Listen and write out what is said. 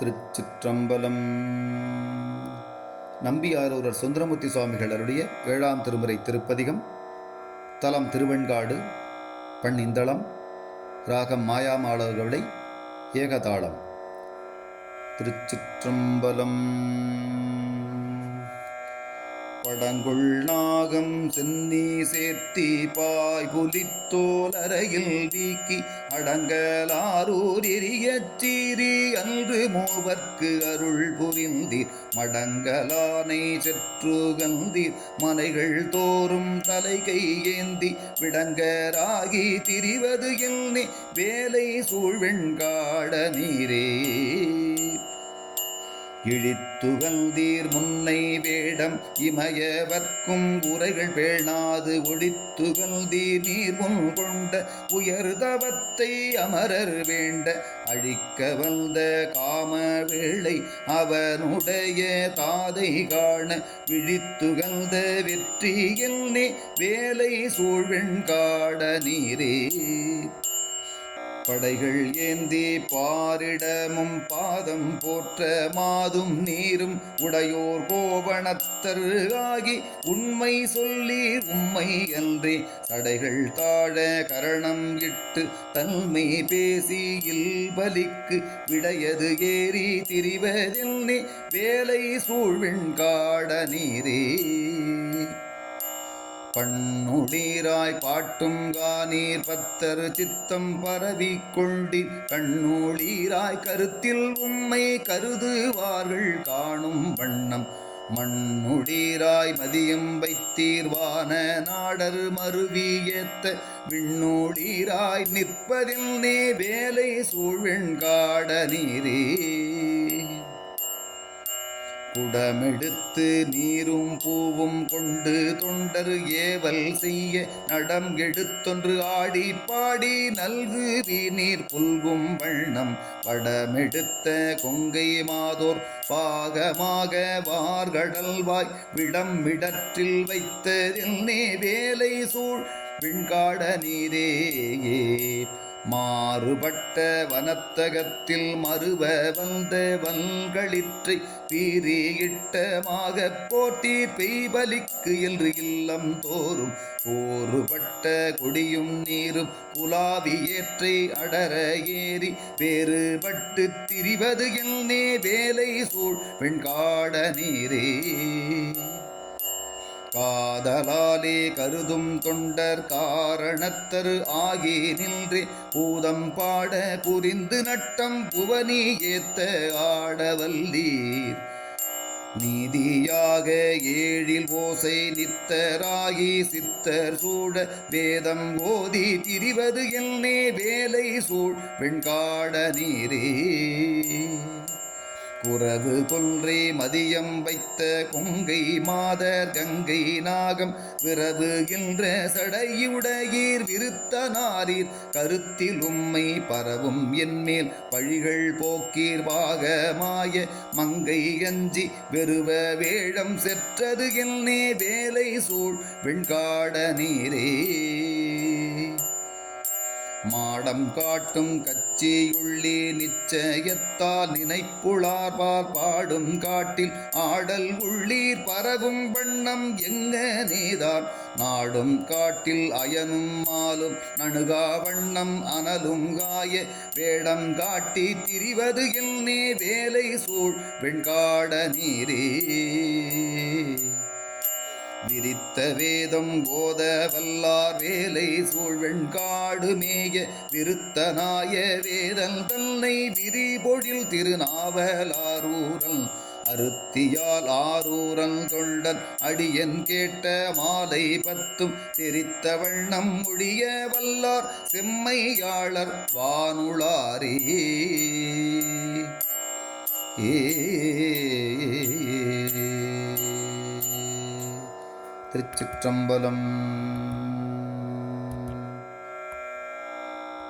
திருச்சிற்றம்பலம். நம்பியாரூரர் சுந்தரமூர்த்தி சுவாமிகள் அருளிய 7ஆம் திருமுறை திருப்பதிகம். தலம் திருவெண்காடு, பண் இந்தளம், ராகம் மாயாமாளர்களை, ஏகதாளம். திருச்சிற்றம்பலம். படங்குள் நாகம் சென்னி சேர்த்தி பாய் புலித்தோல் அறையில் வீக்கி அடங்கலாரூர் எரியச் சீரி அன்று மூவர்க்கு அருள் புரிந்தீர் மடங்கலானை செற்றுகந்தீர் மனைகள் தோறும் தலைகை ஏந்தி விடங்கராகி திரிவது எல்னே வேலை சூழ்வெண்காட நீரே. இழித்துகந்தீர் முன்னை வேடம் இமயவர்க்கும் உரைகள் பேணாது ஒழித்துகந்தீர் நீர் முன் கொண்ட உயர்தவத்தை அமரர் வேண்ட அழிக்க வந்த காம வேளை அவனுடைய தாதை காண விழித்துகந்த வெற்றியில் நே வேலை சூழ்வெண்காட நீரே. படைகள் ஏந்தி பாரிடமும் பாதம் போற்ற மாதும் நீரும் உடையோர் கோவணத்தர் ஆகி உண்மை சொல்லி உம்மை அன்றே சடைகள் தாழ கரணம் இட்டு தன்மை பேசி இல்பலிக்கு விடையது ஏறி திரிவதெல்னே வேலை சூழ்வெண்காட நீரே. பண்ணுளீராய் பாட்டும் காணீர் பத்தர் சித்தம் பரவி கொண்டீர் கண்ணூளீராய் கருத்தில் உம்மை கருதுவார்கள் காணும் வண்ணம் மண்ணுளீராய் மதியம் வைத்தீர் வான நாடர் மருவி ஏத்த விண்ணூளீராய் நிற்பதில் நே வேலை சூழ்வெண்காட நீரே. குடமெடுத்து நீரும் பூவும் கொண்டு தொண்டர் ஏவல் செய்ய நடம் எடுத்தொன்று ஆடி பாடி நல்கு நீர் புல்கும் வண்ணம் வடமெடுத்த கொங்கை மாதோர் பாகமாக வார்கடல்வாய் விடம் மிடற்றில் வைத்ததில் நே வேலை சூழ் விண்காட நீரே. மாறுபட்ட வனத்தகத்தில் மறுவ வந்த வல்களிற்றை பீரியிட்டமாக போர்த்தீர் பெய்பலிக்கு என்று இல்லம் தோறும் போறுபட்ட கொடியும் நீரும் குலாவி ஏற்றை அடர ஏறி வேறுபட்டு திரிவது எல்னே வேலை சூழ் வெண்காட நீரே. காதலாலே கருதும் தொண்டர் காரணத்தரு ஆகி நின்றே பூதம் பாட புரிந்து நட்டம் புவனி ஏத்த ஆடவல்லீர் நீதியாக ஏழில் ஓசை நித்தராகி சித்தர் சூட வேதம் ஓதி திரிவது எல்னே வேலை சூழ் வெண்காட நீரே. குரவு கொன்றை மதியம் வைத்த கொங்கை மாதர் கங்கை நாகம் விரவுகின்ற சடையுடையீர் விருத்தனாரீர் கருத்தில் உம்மை பரவும் என்மேல் பழிகள் போக்கீர் பாகமாய மங்கை அஞ்சி வெறுவ வேழம் செற்றது எல்னே வேலை சூழ் வெண்காட நீரே. மாடம் காட்டும் கச்சியுள்ளே நிச்சயத்தால் நினைப்புளார்பால் பாடும் காட்டில் ஆடல் உள்ளீர் பரவும் வண்ணம் எங்க நேதான் நாடும் காட்டில் அயனும் மாலும் நணுகா வண்ணம் அனலும் காய வேடம் காட்டி திரிவது எல்னே வேலை சூழ் வெண்காட நீரே. விரித்த வேதம் போத வல்லார் வேலை சூழ்வெண்காடு மேய விருத்தனாய வேதல் தன்னை விரிபொழில் திருநாவலாரூரல் அருத்தியால் ஆரூரல் தொண்டன் அடியன் கேட்ட மாலை பத்தும் தெரித்த வண்ணம் மொழிய வல்லார் செம்மையாளர் வானுளாரே. திருச்சிற்றம்பலம்.